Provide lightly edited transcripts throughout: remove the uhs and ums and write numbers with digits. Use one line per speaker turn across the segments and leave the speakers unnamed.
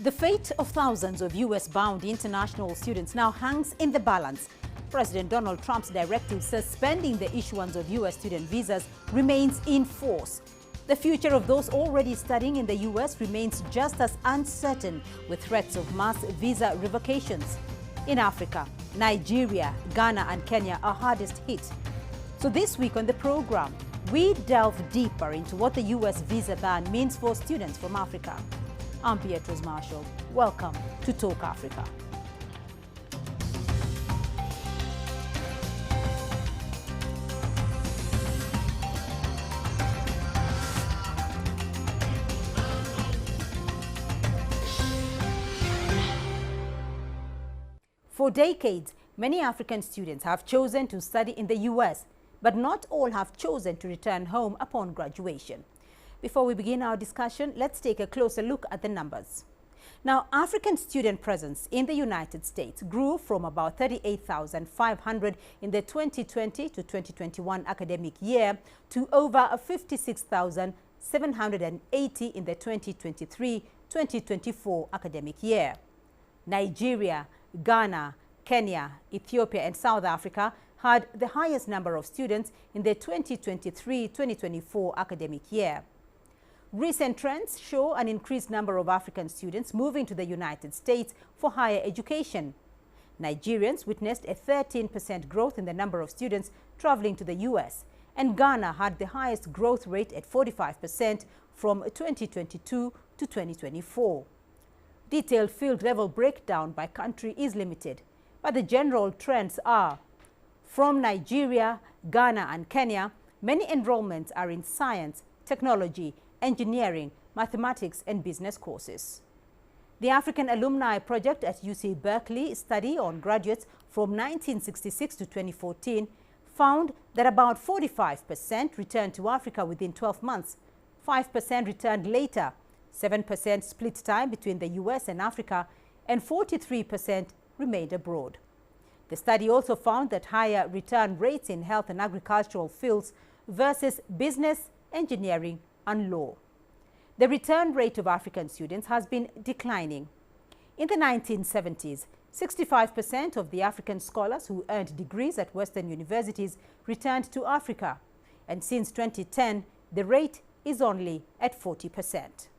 The fate of thousands of US-bound international students now hangs in the balance. President Donald Trump's directive suspending the issuance of US student visas remains in force. The future of those already studying in the US remains just as uncertain, with threats of mass visa revocations. In Africa, Nigeria, Ghana and Kenya are hardest hit. So this week on the program, we delve deeper into what the US visa ban means for students from Africa. I'm Beatrice Marshall. Welcome to Talk Africa. For decades, many African students have chosen to study in the US, but not all have chosen to return home upon graduation. Before we begin our discussion, let's take a closer look at the numbers. Now, African student presence in the United States grew from about 38,500 in the 2020 to 2021 academic year to over 56,780 in the 2023-2024 academic year. Nigeria, Ghana, Kenya, Ethiopia and South Africa had the highest number of students in the 2023-2024 academic year. Recent trends show an increased number of African students moving to the United States for higher education. Nigerians witnessed a 13% growth in the number of students traveling to the US, and Ghana had the highest growth rate at 45% from 2022 to 2024. Detailed field level breakdown by country is limited, but the general trends are: from Nigeria, Ghana and Kenya, many enrollments are in science, technology, engineering, mathematics and business courses. The African Alumni Project at UC Berkeley study on graduates from 1966 to 2014 found that about 45% returned to Africa within 12 months, 5% returned later, 7% split time between the US and Africa, and 43% remained abroad. The study also found that higher return rates in health and agricultural fields versus business, engineering and law. The return rate of African students has been declining. In the 1970s, 65% of the African scholars who earned degrees at Western universities returned to Africa, and since 2010, the rate is only at 40%.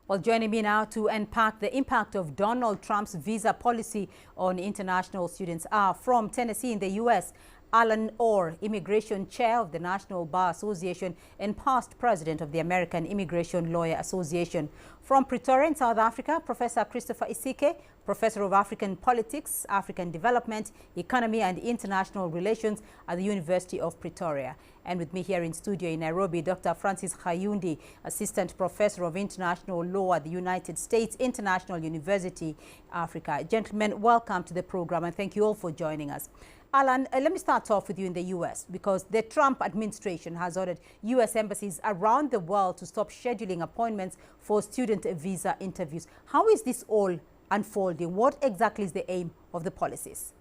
Well, joining me now to unpack the impact of Donald Trump's visa policy on international students are from Tennessee in the U.S., Alan Orr, Immigration Chair of the National Bar Association and past President of the American Immigration Lawyer Association. From Pretoria in South Africa, Professor Christopher Isike, Professor of African Politics, African Development, Economy and International Relations at the University of Pretoria. And with me here in studio in Nairobi, Dr. Francis Khayundi, Assistant Professor of International Law at the United States International University, Africa. Gentlemen, welcome to the program and thank you all for joining us. Alan, let me start off with you in the U.S. because the Trump administration has ordered U.S. embassies around the world to stop scheduling appointments for student visa interviews. How is this all unfolding? What exactly is the aim of the policies?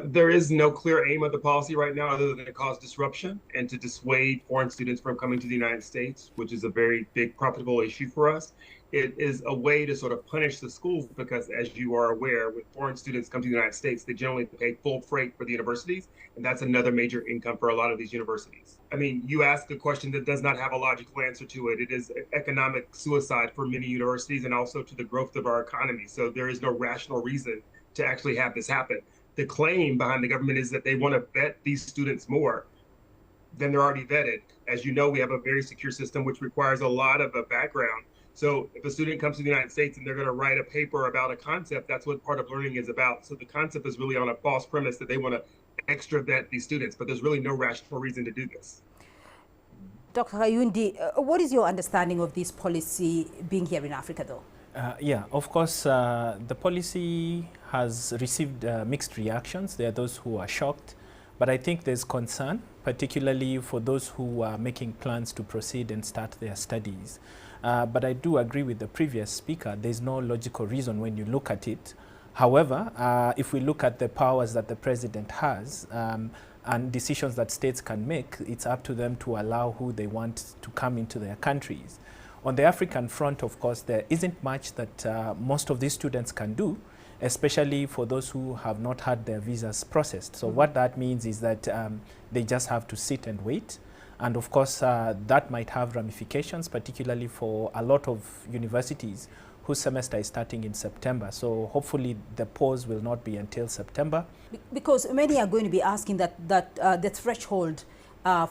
There is no clear aim of the policy right now other than to cause disruption and to dissuade foreign students from coming to the United States, which is a very big profitable issue for us. It is a way to sort of punish the schools because, as you are aware, when foreign students come to the United States, they generally pay full freight for the universities, and that's another major income for a lot of these universities. I mean, you ask a question that does not have a logical answer to it. It is economic suicide for many universities and also to the growth of our economy. So there is no rational reason to actually have this happen. The claim behind the government is that they want to vet these students more than they're already vetted. As you know, we have a very secure system which requires a lot of a background. So if a student comes to the United States and they're going to write a paper about a concept, that's what part of learning is about. So the concept is really on a false premise that they want to extra vet these students, but there's really no rational reason to do this.
Dr. Khayundi, what is your understanding of this policy being here in Africa, though?
Yeah, of course, the policy has received mixed reactions. There are those who are shocked, but I think there's concern, particularly for those who are making plans to proceed and start their studies. But I do agree with the previous speaker. There's no logical reason when you look at it. However, if we look at the powers that the president has, and decisions that states can make. It's up to them to allow who they want to come into their countries. On the African front, of course, there isn't much that most of these students can do, especially for those who have not had their visas processed. So what that means is that they just have to sit and wait. And of course, that might have ramifications, particularly for a lot of universities whose semester is starting in September. So hopefully the pause will not be until September.
Because many are going to be asking that the threshold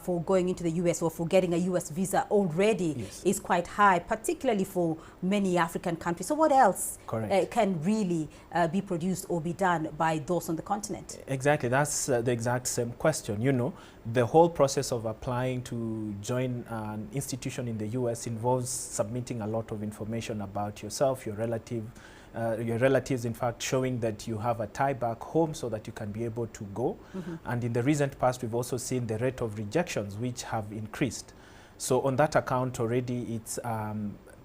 for going into the US or for getting a US visa already is quite high, particularly for many African countries. So what else can really be produced or be done by those on the continent? Exactly,
that's the exact same question. You know, the whole process of applying to join an institution in the US involves submitting a lot of information about yourself, your relatives, in fact, showing that you have a tie back home so that you can be able to go. And in the recent past, we've also seen the rate of rejections, which have increased. So on that account already, it's a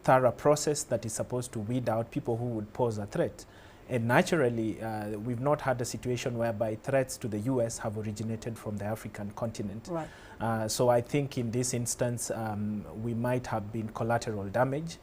thorough process that is supposed to weed out people who would pose a threat. And naturally, we've not had a situation whereby threats to the US have originated from the African continent. So I think in this instance, we might have been collateral damage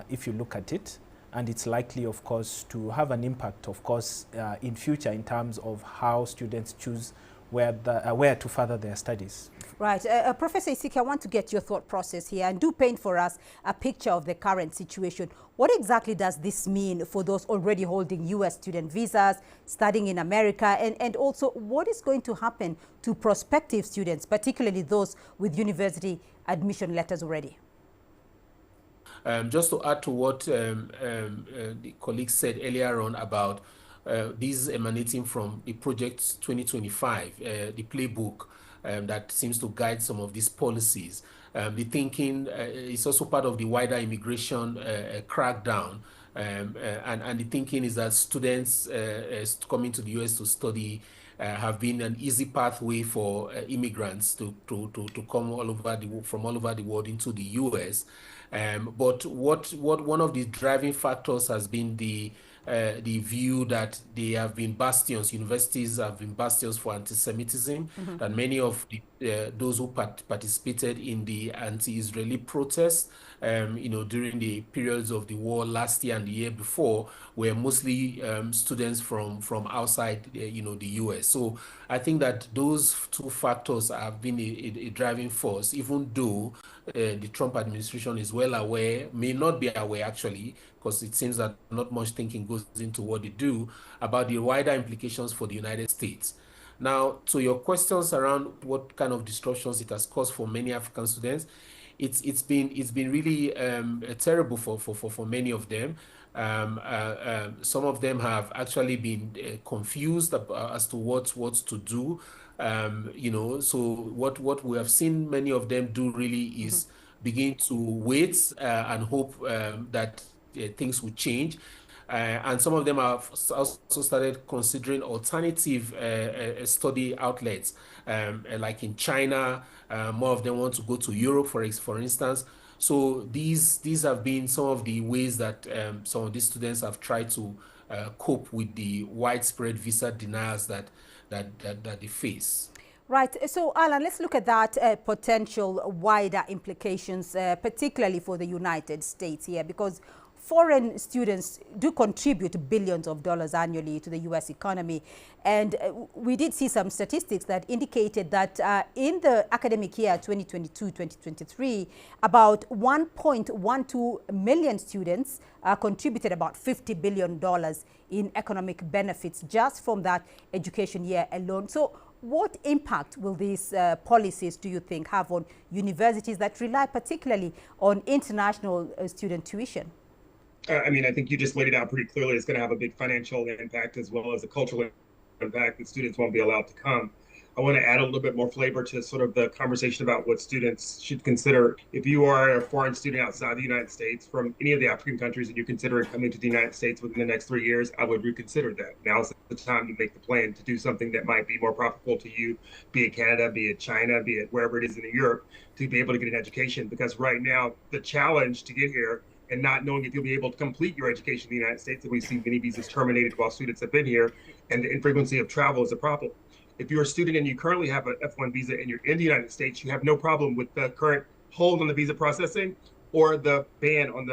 if you look at it. And it's likely, of course, to have an impact, of course, in future in terms of how students choose where to further their studies.
Right. Professor Isiki, I want to get your thought process here and do paint for us a picture of the current situation. What exactly does this mean for those already holding U.S. student visas, studying in America, and also what is going to happen to prospective students, particularly those with university admission letters already?
Just to add to what the colleague said earlier on about these emanating from the Project 2025, the playbook that seems to guide some of these policies. The thinking is also part of the wider immigration crackdown. And the thinking is that students coming to the US to study have been an easy pathway for immigrants to come from all over the world into the US. But what one of the driving factors has been the view that they have been bastions. Universities have been bastions for anti-Semitism. And many of those who participated in the anti-Israeli protests, during the periods of the war last year and the year before, were mostly students from outside, the US. So I think that those two factors have been a driving force, even though the Trump administration is well aware, may not be aware actually, because it seems that not much thinking goes into what they do about the wider implications for the United States. Now, to your questions around what kind of disruptions it has caused for many African students, it's been really terrible for many of them. Some of them have actually been confused as to what to do. So what we have seen many of them do really is begin to wait and hope that things will change. And some of them have also started considering alternative study outlets, like in China. More of them want to go to Europe, for instance. So these have been some of the ways that some of these students have tried to cope with the widespread visa denials that they face.
Right. So, Alan, let's look at that potential wider implications, particularly for the United States here, because foreign students do contribute billions of dollars annually to the U.S. economy. And we did see some statistics that indicated that in the academic year 2022-2023, about 1.12 million students contributed about $50 billion in economic benefits just from that education year alone. So what impact will these policies, do you think, have on universities that rely particularly on international student tuition?
I think you just laid it out pretty clearly. It's going to have a big financial impact as well as a cultural impact that students won't be allowed to come. I want to add a little bit more flavor to sort of the conversation about what students should consider. If you are a foreign student outside the United States from any of the African countries and you're considering coming to the United States within the next 3 years, I would reconsider that. Now's the time to make the plan to do something that might be more profitable to you, be it Canada, be it China, be it wherever it is in Europe, to be able to get an education. Because right now, the challenge to get here and not knowing if you'll be able to complete your education in the United States, and we've seen many visas terminated while students have been here, and the infrequency of travel is a problem. If you're a student and you currently have an F1 visa and you're in the United States, you have no problem with the current hold on the visa processing or the ban on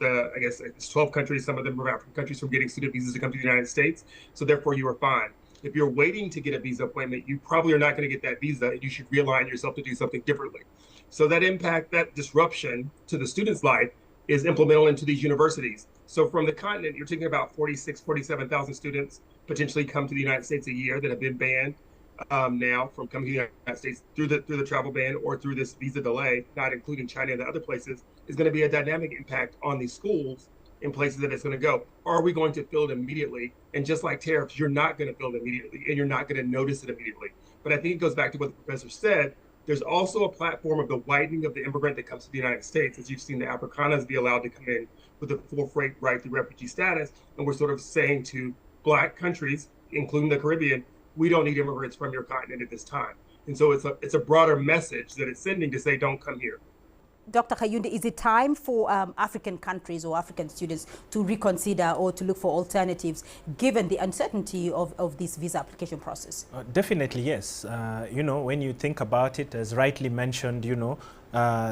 I guess it's 12 countries, some of them are African countries, from getting student visas to come to the United States. So therefore you are fine. If you're waiting to get a visa appointment, you probably are not going to get that visa, and you should realign yourself to do something differently. So that disruption to the student's life is implemental into these universities. So from the continent, you're talking about 47,000 students potentially come to the United States a year that have been banned now from coming to the United States through the travel ban or through this visa delay, not including China and the other places, is going to be a dynamic impact on these schools in places that it's going to go. Are we going to feel it immediately? And just like tariffs, you're not going to feel it immediately, and you're not going to notice it immediately. But I think it goes back to what the professor said. There's also a platform of the widening of the immigrant that comes to the United States, as you've seen the Afrikaners be allowed to come in with a full freight right through refugee status. And we're sort of saying to Black countries, including the Caribbean, we don't need immigrants from your continent at this time. And so it's a broader message that it's sending to say, don't come here.
Dr. Kayunde, is it time for African countries or African students to reconsider or to look for alternatives given the uncertainty of this visa application process?
Definitely, yes. You know, when you think about it, as rightly mentioned, you know,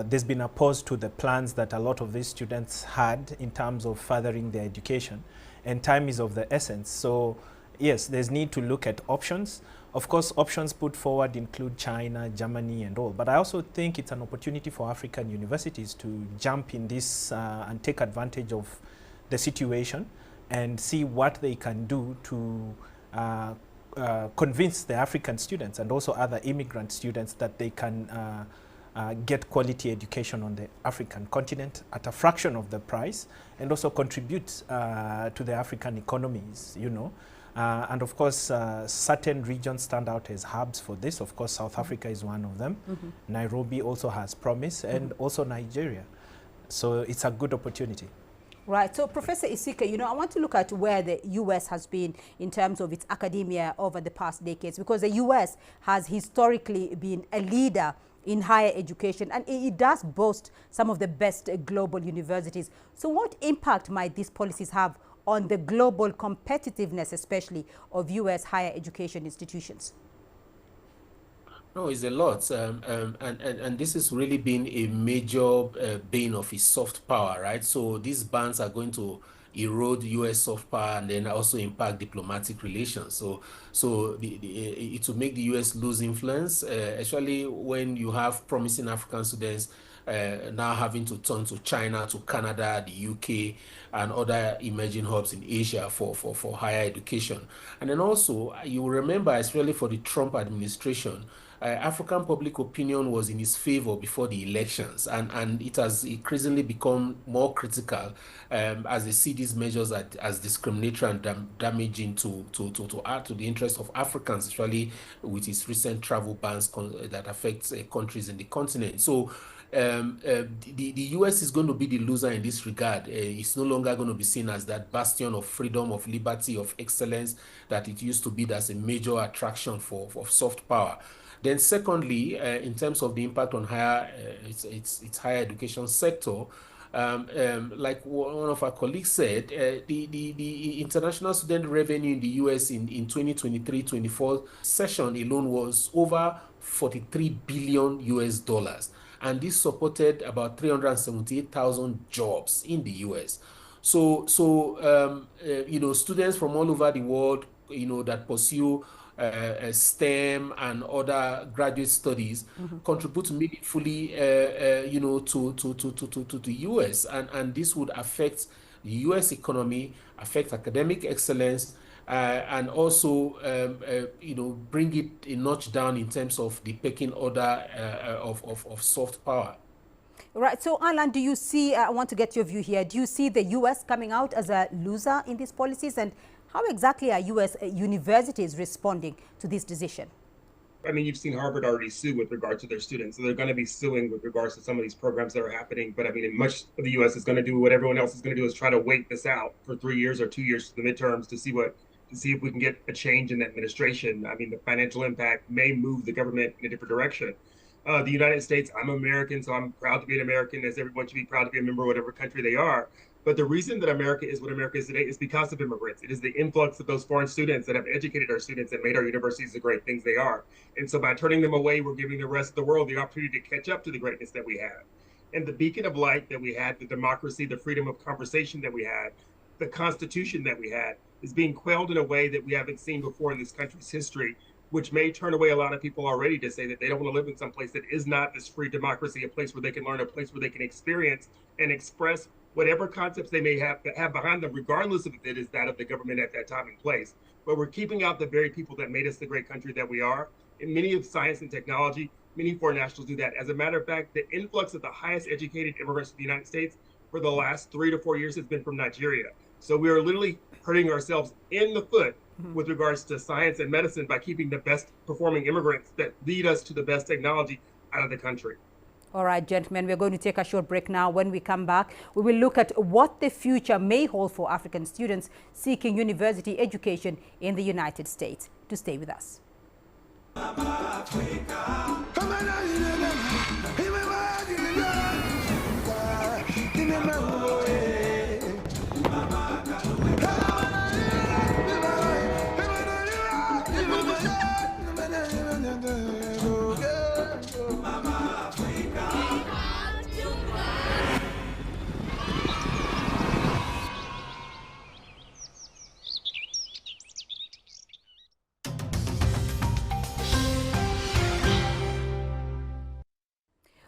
there's been a pause to the plans that a lot of these students had in terms of furthering their education, and time is of the essence. So yes, there's need to look at options. Of course, options put forward include China, Germany, and all. But I also think it's an opportunity for African universities to jump in this and take advantage of the situation and see what they can do to convince the African students and also other immigrant students that they can get quality education on the African continent at a fraction of the price, and also contribute to the African economies, you know. And of course, certain regions stand out as hubs for this. Of course, South Africa is one of them. Nairobi also has promise, and also Nigeria. So it's a good opportunity.
Right. So, Professor Isike, you know, I want to look at where the U.S. has been in terms of its academia over the past decades, because the U.S. has historically been a leader in higher education, and it does boast some of the best global universities. So what impact might these policies have on the global competitiveness, especially of U.S. higher education institutions?
No, it's a lot, and this has really been a major bane of its soft power, right? So these bans are going to erode U.S. soft power and then also impact diplomatic relations. So it will make the U.S. lose influence, especially when you have promising African students now having to turn to China, to Canada, the UK, and other emerging hubs in Asia for higher education. And then also, you remember, especially for the Trump administration, African public opinion was in his favor before the elections, and it has increasingly become more critical as they see these measures as discriminatory and damaging to add to the interest of Africans, especially with his recent travel bans that affects countries in the continent. So the U.S. is going to be the loser in this regard. It's no longer going to be seen as that bastion of freedom, of liberty, of excellence that it used to be. That's a major attraction for soft power. Then secondly, in terms of the impact on its higher education sector, like one of our colleagues said, the international student revenue in the U.S. in 2023-24 session alone was over $43 billion US. And this supported about 378,000 jobs in the U.S. So you know, students from all over the world, you know, that pursue STEM and other graduate studies contribute meaningfully, you know, to the U.S. and this would affect the U.S. economy, affect academic excellence, and also, you know, bring it a notch down in terms of the pecking order of soft power.
Right. So, Alan, do you see, I want to get your view here, do you see the U.S. coming out as a loser in these policies? And how exactly are U.S. universities responding to this decision?
I mean, you've seen Harvard already sue with regard to their students. So they're going to be suing with regards to some of these programs that are happening. But I mean, much of the U.S. is going to do what everyone else is going to do, is try to wait this out for 3 years or 2 years to the midterms to see if we can get a change in the administration. I mean, the financial impact may move the government in a different direction. The United States, I'm American, so I'm proud to be an American, as everyone should be proud to be a member of whatever country they are. But the reason that America is what America is today is because of immigrants. It is the influx of those foreign students that have educated our students and made our universities the great things they are. And so by turning them away, we're giving the rest of the world the opportunity to catch up to the greatness that we have. And the beacon of light that we had, the democracy, the freedom of conversation that we had, the Constitution that we had, is being quelled in a way that we haven't seen before in this country's history, which may turn away a lot of people already to say that they don't want to live in some place that is not this free democracy, a place where they can learn, a place where they can experience and express whatever concepts they may have behind them, regardless of if it is that of the government at that time and place. But we're keeping out the very people that made us the great country that we are. And many of science and technology, many foreign nationals do that. As a matter of fact, the influx of the highest educated immigrants to the United States for the last 3 to 4 years has been from Nigeria. So we are literally hurting ourselves in the foot with regards to science and medicine by keeping the best performing immigrants that lead us to the best technology out of the country.
All right, gentlemen, we're going to take a short break now. When we come back, we will look at what the future may hold for African students seeking university education in the United States. To stay with us.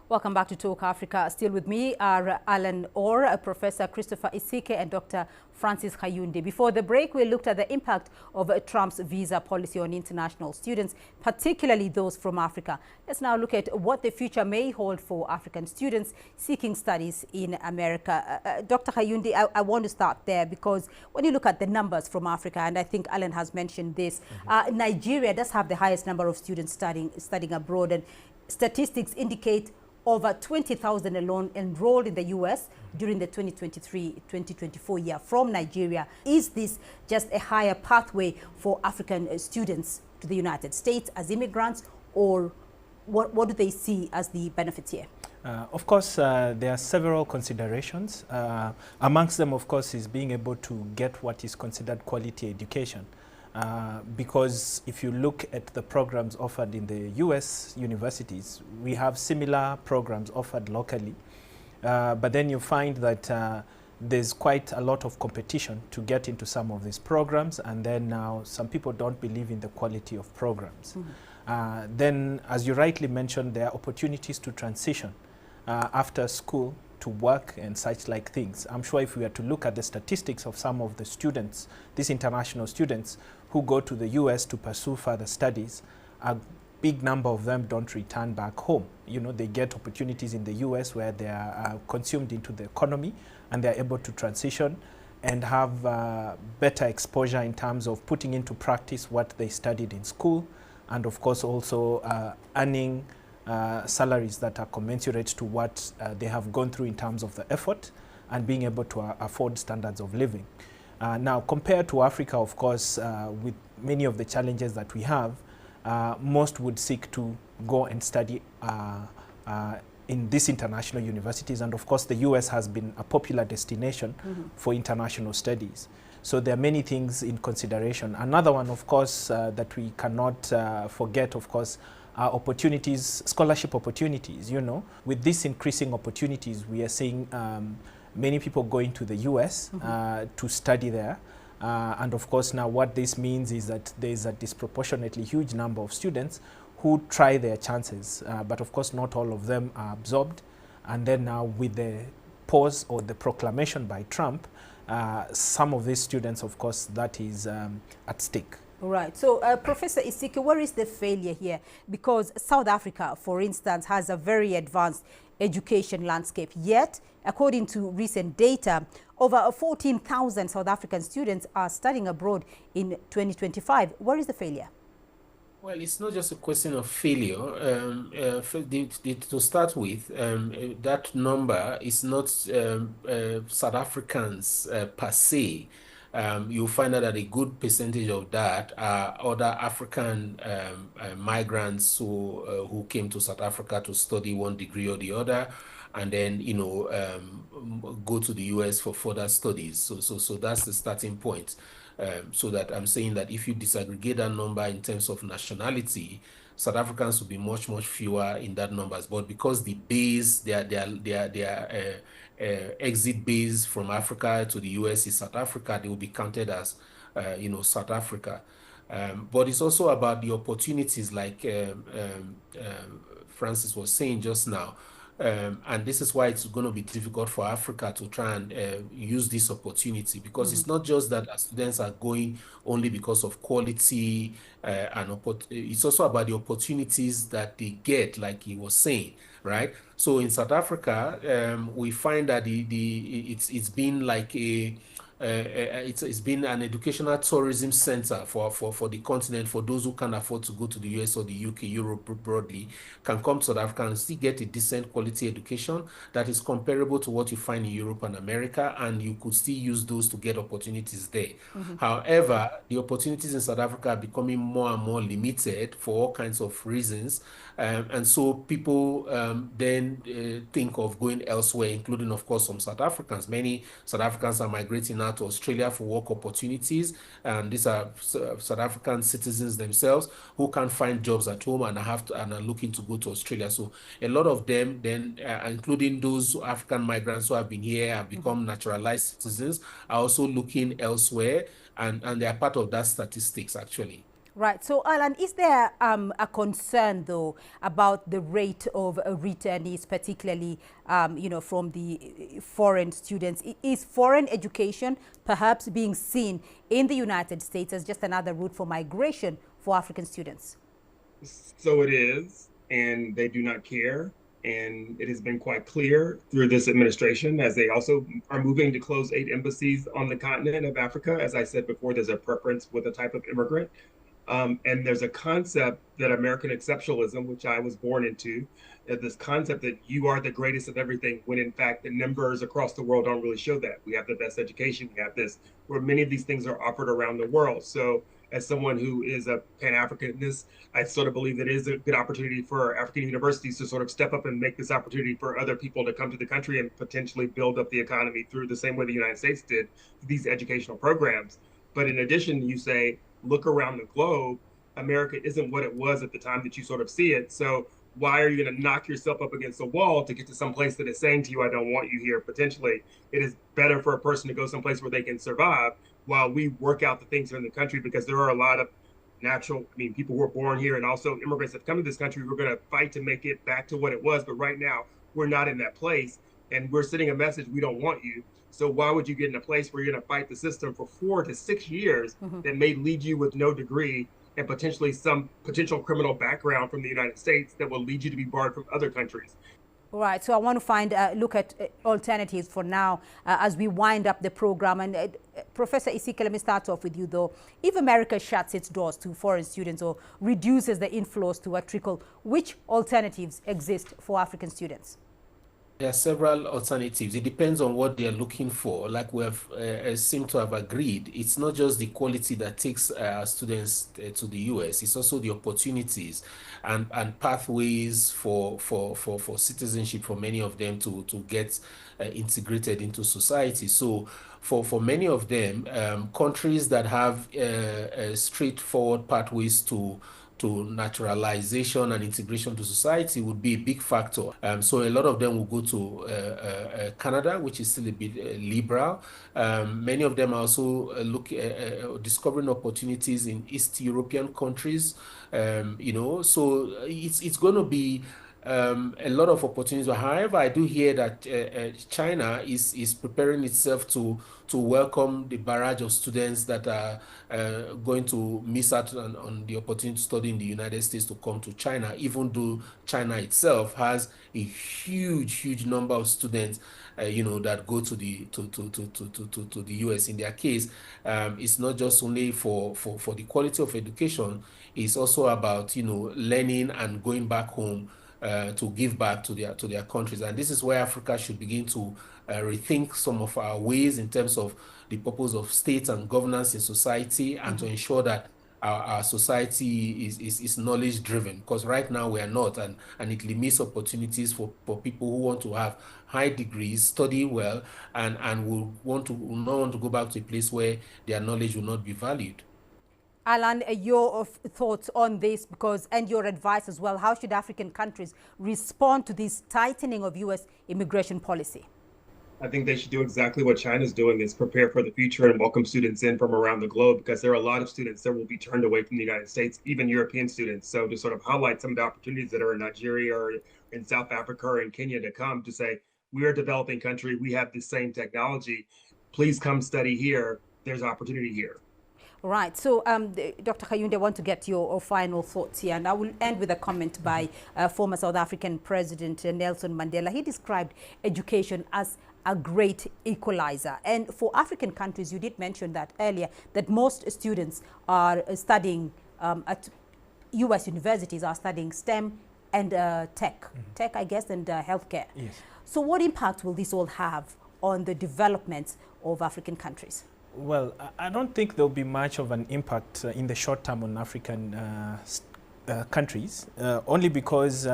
Welcome back to Talk Africa. Still with me are Alan Orr, Professor Christopher Isike, and Dr. Francis Kayunde. Before the break, we looked at the impact of Trump's visa policy on international students, particularly those from Africa. Let's now look at what the future may hold for African students seeking studies in America. Dr. Kayunde, I want to start there because when you look at the numbers from Africa, and I think Alan has mentioned this, Nigeria does have the highest number of students studying abroad, and statistics indicate over 20,000 alone enrolled in the U.S. during the 2023-2024 year from Nigeria. Is this just a higher pathway for African students to the United States as immigrants, or what do they see as the benefits here?
Of course, there are several considerations. Amongst them, of course, is being able to get what is considered quality education. Because if you look at the programs offered in the US universities, we have similar programs offered locally. But then you find that there's quite a lot of competition to get into some of these programs, and then now some people don't believe in the quality of programs. Then, as you rightly mentioned, there are opportunities to transition after school to work and such like things. I'm sure if we were to look at the statistics of some of the students, these international students who go to the US to pursue further studies, a big number of them don't return back home. You know, they get opportunities in the US where they are consumed into the economy, and they're able to transition and have better exposure in terms of putting into practice what they studied in school, and of course also earning salaries that are commensurate to what they have gone through in terms of the effort and being able to afford standards of living. Now, compared to Africa, of course, with many of the challenges that we have, most would seek to go and study in these international universities. And of course, the US has been a popular destination for international studies. So there are many things in consideration. Another one, of course, that we cannot forget, of course, opportunities, scholarship opportunities. You know, with these increasing opportunities, we are seeing many people going to the US to study there. And of course, now what this means is that there is a disproportionately huge number of students who try their chances. But of course, not all of them are absorbed. And then now with the pause or the proclamation by Trump, some of these students, of course, that is at stake.
Right. So, Professor Isike, where is the failure here? Because South Africa, for instance, has a very advanced education landscape. Yet, according to recent data, over 14,000 South African students are studying abroad in 2025. Where is the failure?
Well, it's not just a question of failure. To start with, that number is not South Africans per se. You'll find out that a good percentage of that are other African migrants who came to South Africa to study one degree or the other. and then, go to the US for further studies. So that's the starting point. So that I'm saying that if you disaggregate that number in terms of nationality, South Africans will be much, much fewer in that numbers. But because the base, their exit base from Africa to the US is South Africa, they will be counted as, South Africa. But it's also about the opportunities, like Francis was saying just now. And this is why it's going to be difficult for Africa to try and use this opportunity, because it's not just that our students are going only because of quality, and it's also about the opportunities that they get, like he was saying, right? So in South Africa, we find that it's been like it's been an educational tourism center for the continent. For those who can afford to go to the US or the UK, Europe broadly, can come to South Africa and still get a decent quality education that is comparable to what you find in Europe and America, and you could still use those to get opportunities there. However, the opportunities in South Africa are becoming more and more limited for all kinds of reasons. And so people then think of going elsewhere, including, of course, some South Africans. Many South Africans are migrating now to Australia for work opportunities. And these are South African citizens themselves who can't find jobs at home and are looking to go to Australia. So a lot of them then, including those African migrants who have been here, have become naturalized citizens, are also looking elsewhere, and they are part of that statistics, actually.
Right. So, Alan, is there a concern, though, about the rate of returnees, particularly, from the foreign students? Is foreign education perhaps being seen in the United States as just another route for migration for African students?
So it is, and they do not care. And it has been quite clear through this administration, as they also are moving to close 8 embassies on the continent of Africa. As I said before, there's a preference with a type of immigrant. And there's a concept that American exceptionalism, which I was born into, this concept that you are the greatest of everything, when in fact the numbers across the world don't really show that. We have the best education, we have this, where many of these things are offered around the world. So as someone who is a Pan-Africanist, I sort of believe that it is a good opportunity for African universities to sort of step up and make this opportunity for other people to come to the country and potentially build up the economy through the same way the United States did, these educational programs. But in addition, you say, look around the globe, America isn't what it was at the time that you sort of see it. So why are you going to knock yourself up against a wall to get to some place that is saying to you, I don't want you here? Potentially, it is better for a person to go someplace where they can survive while we work out the things here in the country, because there are a lot of people who are born here and also immigrants that have come to this country. We're going to fight to make it back to what it was. But right now, we're not in that place. And we're sending a message, we don't want you. So why would you get in a place where you're going to fight the system for 4 to 6 years that may lead you with no degree and potentially some potential criminal background from the United States that will lead you to be barred from other countries?
Right. So I want to look at alternatives for now as we wind up the program. And Professor Isike, let me start off with you, though. If America shuts its doors to foreign students or reduces the inflows to a trickle, which alternatives exist for African students?
There are several alternatives. It depends on what they're looking for. Like we have seem to have agreed, it's not just the quality that takes students to the US. It's also the opportunities and pathways for citizenship for many of them to get integrated into society. So for many of them, countries that have straightforward pathways to naturalization and integration to society would be a big factor. So a lot of them will go to Canada, which is still a bit liberal. Many of them are also discovering opportunities in East European countries. So it's going to be a lot of opportunities. But however, I do hear that China is preparing itself to welcome the barrage of students that are going to miss out on the opportunity to study in the United States to come to China, even though China itself has a huge number of students that go to the US. In their case, it's not just only for the quality of education, it's also about learning and going back home to give back to their countries. And this is where Africa should begin to rethink some of our ways in terms of the purpose of state and governance in society, and to ensure that our society is knowledge driven, because right now we are not, and it limits opportunities for people who want to have high degrees, study well, and will not want to go back to a place where their knowledge will not be valued.
Alan, your thoughts on this, and your advice as well. How should African countries respond to this tightening of U.S. immigration policy?
I think they should do exactly what China's doing, is prepare for the future and welcome students in from around the globe, because there are a lot of students that will be turned away from the United States, even European students. So to sort of highlight some of the opportunities that are in Nigeria or in South Africa or in Kenya to come, to say, we are a developing country, we have the same technology, please come study here, there's opportunity here.
Right. So, Dr. Kayunde, I want to get your final thoughts here. And I will end with a comment by former South African President Nelson Mandela. He described education as a great equalizer. And for African countries, you did mention that earlier, that most students are studying at U.S. universities, are studying STEM and tech, I guess, and healthcare.
Yes.
So what impact will this all have on the development of African countries?
Well, I don't think there'll be much of an impact in the short term on African countries, only because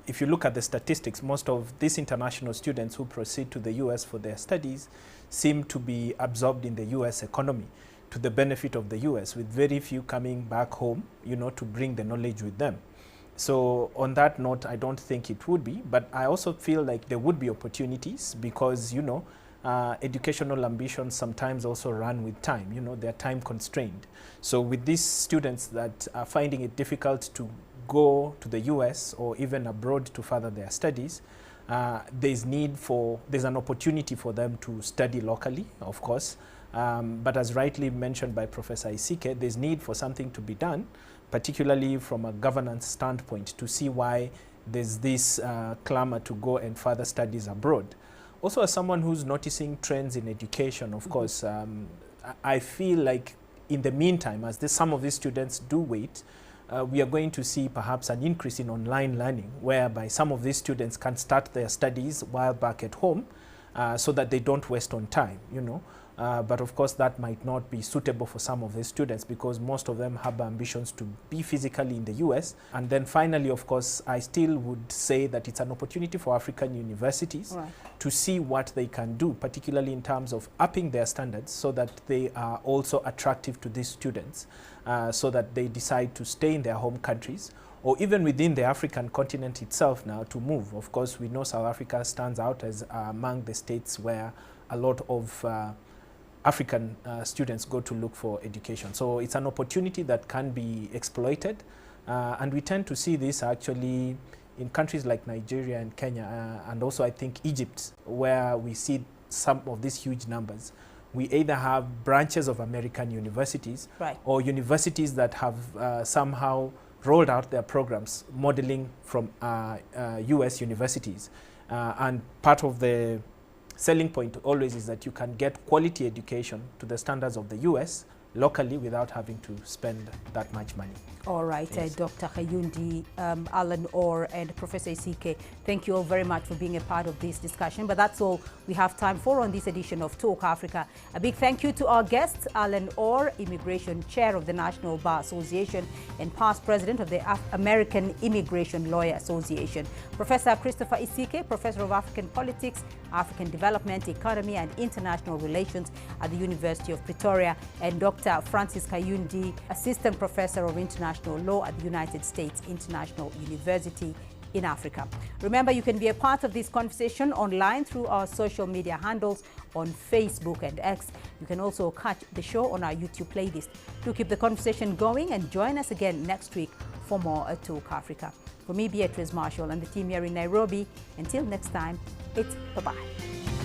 if you look at the statistics, most of these international students who proceed to the US for their studies seem to be absorbed in the US economy to the benefit of the US, with very few coming back home, to bring the knowledge with them. So on that note, I don't think it would be, but I also feel like there would be opportunities because, educational ambitions sometimes also run with time, they're time constrained. So with these students that are finding it difficult to go to the US or even abroad to further their studies, there's an opportunity for them to study locally, of course. But as rightly mentioned by Professor Isike, there's need for something to be done, particularly from a governance standpoint, to see why there's this clamor to go and further studies abroad. Also, as someone who's noticing trends in education, of course, I feel like in the meantime, as some of these students do wait, we are going to see perhaps an increase in online learning, whereby some of these students can start their studies while back at home, so that they don't waste on time, But of course, that might not be suitable for some of these students because most of them have ambitions to be physically in the US. And then finally, of course, I still would say that it's an opportunity for African universities to see what they can do, particularly in terms of upping their standards so that they are also attractive to these students, so that they decide to stay in their home countries or even within the African continent itself now to move. Of course, we know South Africa stands out as among the states where a lot of African students go to look for education. So it's an opportunity that can be exploited. And we tend to see this actually in countries like Nigeria and Kenya, and also I think Egypt, where we see some of these huge numbers. We either have branches of American universities or universities that have somehow rolled out their programs modeling from US universities. And part of the selling point always is that you can get quality education to the standards of the US locally without having to spend that much money.
All right, yes. Dr. Kayunde, Alan Orr, and Professor Isike, thank you all very much for being a part of this discussion. But that's all we have time for on this edition of Talk Africa. A big thank you to our guests, Alan Orr, Immigration Chair of the National Bar Association and past President of the American Immigration Lawyer Association, Professor Christopher Isike, Professor of African Politics, African Development, Economy and International Relations at the University of Pretoria, and Dr. Francis Kayunde, Assistant Professor of International Law at the United States International University in Africa. Remember, you can be a part of this conversation online through our social media handles on Facebook and X. You can also catch the show on our YouTube playlist. Do keep the conversation going and join us again next week for more Talk Africa. For me, Beatrice Marshall, and the team here in Nairobi, until next time, it's bye-bye.